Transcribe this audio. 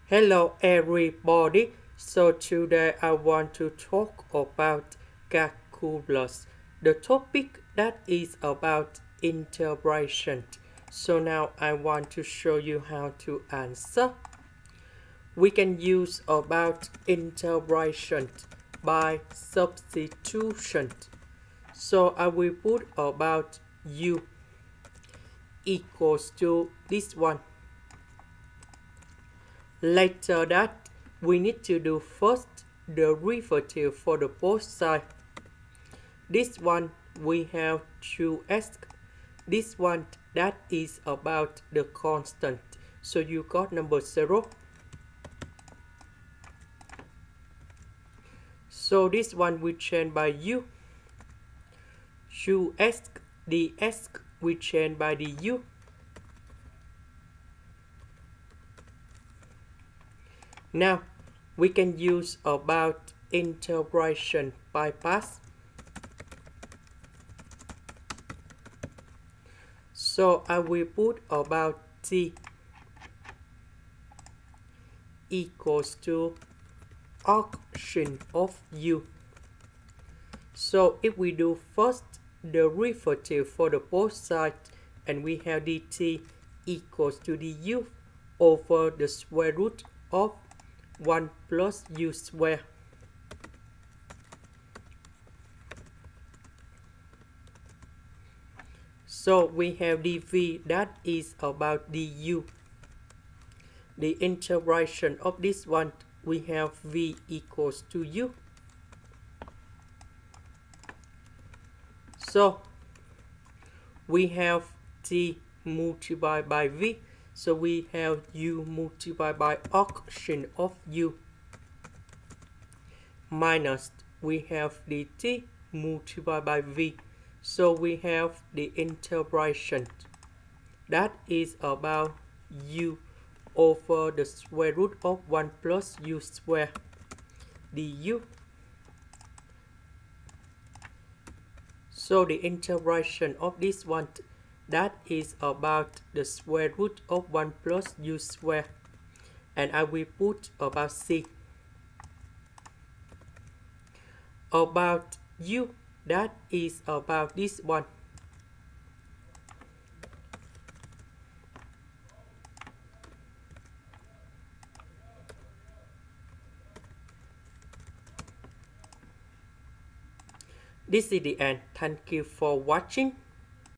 Hello everybody. So today I want to talk about calculus. The topic that is about integration. So now I want to show you how to answer. We can use about integration by substitution. So I will put about u equals to this one. Later that, we need to do first the derivative for the both sides. This one we have to ask. This one that is about the constant. So you got number 0. So this one we change by u. To ask the ask we change by the u. Now we can use about integration by parts. So I will put about t equals to arcsinh of u. So if we do first the derivative for the both sides, and we have dt equals to du over the square root of 1 plus u square. So we have dv that is about du. The integration of this one, we have v equals to u. So we have t multiplied by v. So we have u multiplied by arcsinh of u minus we have dt multiplied by v. So we have the integration that is about u over the square root of 1 plus u square du. So the integration of this one, that is about the square root of 1 plus u square. And I will put about c. About u, that is about this one. This is the end. Thank you for watching.